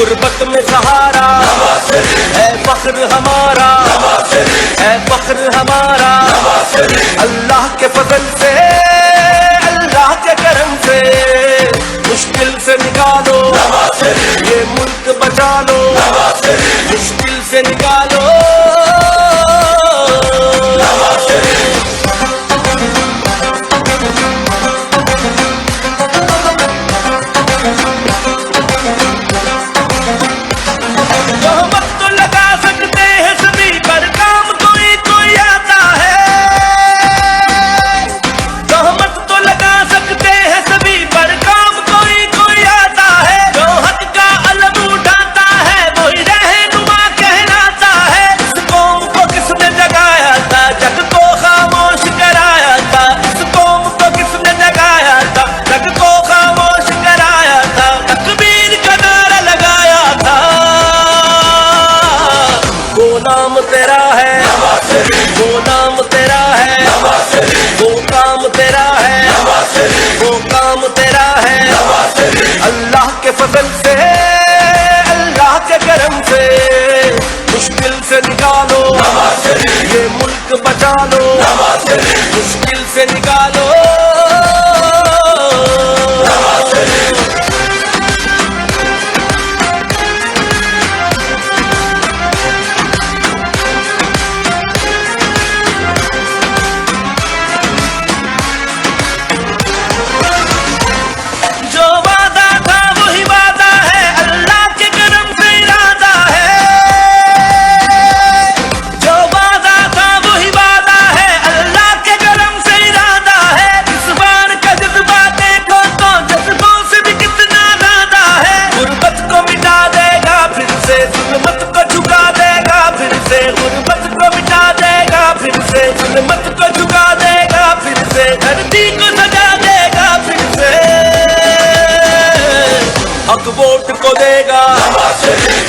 गुर्बत में सहारा है फख्र हमारा, है फख्र हमारा। अल्लाह के फजल से, अल्लाह के करम से मुश्किल से निकालो ये मुल्क बचा लो, मुश्किल से निकालो। नाम तेरा है, वो नाम तेरा है, वो काम तेरा है, वो काम तेरा है। अल्लाह के फजल से, अल्लाह के करम से मुश्किल से निकालो ये मुल्क बचा लो, मुश्किल से निकालो। मत को झुका देगा फिर से, धरती को सजा देगा फिर से। हक वोट को देगा,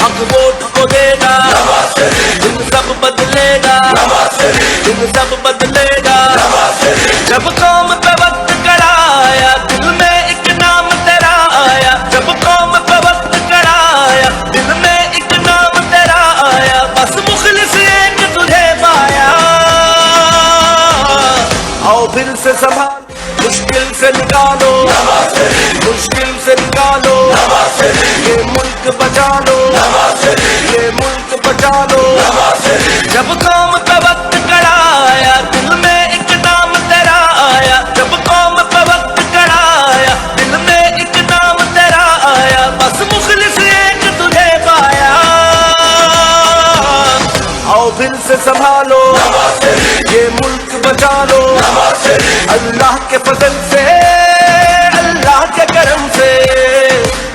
हक वोट को देगा, दिन सब बदलेगा, दिन सब बदलेगा। जब कौम पे वक्त कराया दिल में एक नाम तेरा आया, जब कौम पे वक्त कराया दिल में एक नाम तेरा आया। बस मुखलिस एक तुझे पाया, आओ फिर से संभाल, मुश्किल से निकालो, मुश्किल से निकालो ये मुल्क बचा लो, ये मुल्क बचा लो। जब कौम पे वक्त कराया दिल में एक नाम तेरा आया, जब कौम पे वक्त कराया दिल में एक नाम तेरा आया। बस मुखलिस एक तुझे पाया, आओ फिर से संभालो ये मुल्क बचा लो। अल्लाह के फजल से, अल्लाह के करम से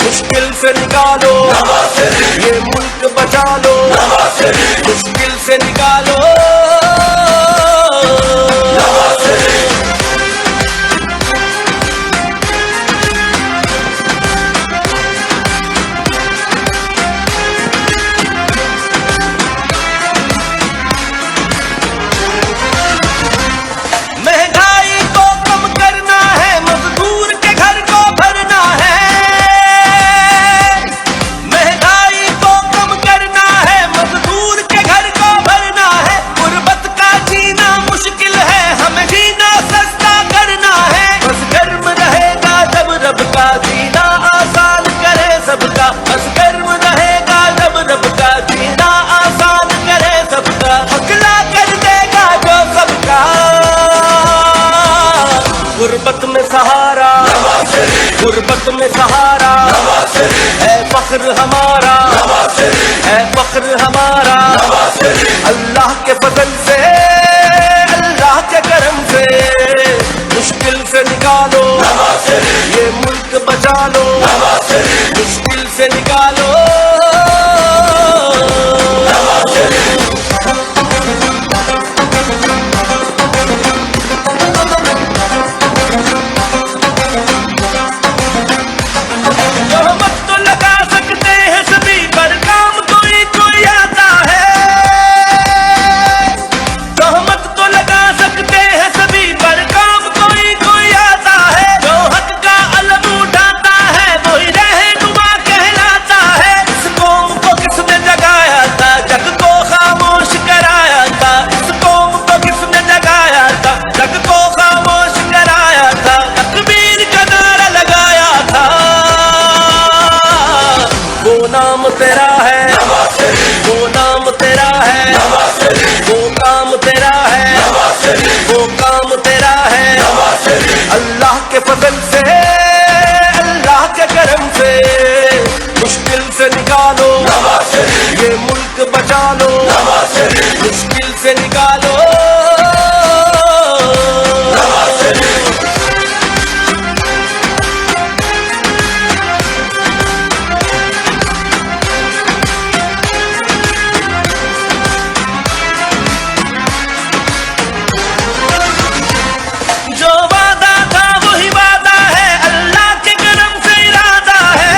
मुश्किल से निकालो ये मुल्क बचा लो, मुश्किल से निकालो। गुर्बत में सहारा, गुर्बत में सहारा है फख्र हमारा, है फख्र हमारा। अल्लाह के फजल से, अल्लाह के करम से मुश्किल से निकालो ये मुल्क बचा लो, मुश्किल से निकालो। नाम तेरा है, वो नाम तेरा है, वो काम तेरा है, वो काम तेरा है। अल्लाह के फजल से, अल्लाह के करम से मुश्किल से निकालो, ये मुल्क बचा लो, मुश्किल से निकालो। जो वादा था वही वादा है, अल्लाह के करम से इरादा है।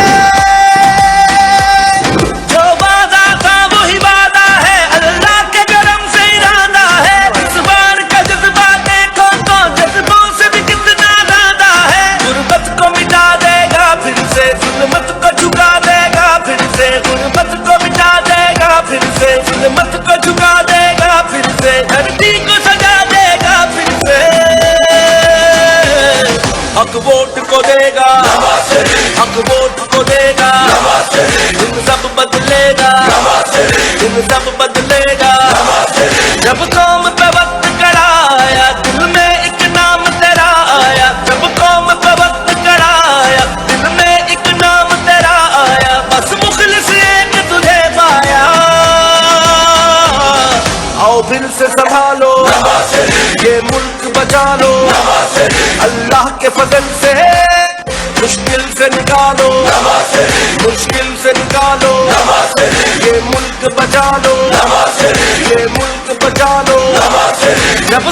जो वादा था वही वादा है, अल्लाह के करम से इरादा है। इस बार का जज्बा देखो तो जज्बों से भी कितना ज्यादा है। गुर्बत को मिटा देगा फिर से, जुल्मत को झुका देगा फिर से, गुर्बत को मिटा देगा फिर से, जुल्मत को झुका देगा फिर से, धरती को सजा देगा फिर से। हक वोट को देगा, हक वोट को देगा, दिन सब बदलेगा, दिन सब बदलेगा। जब कौम पे वक्त कड़ा आया, दिल में एक नाम तेरा आया। जब कौम पे वक्त कड़ा आया, दिल में एक नाम तेरा आया। बस मुखलिस एक तुझे पाया, आओ फिर से संभालो, ये मुल्क बचा लो। अल्लाह के फजल से मुश्किल से निकालो, मुश्किल से निकालो, ये मुल्क बचा लो, ये मुल्क बचा लो। जब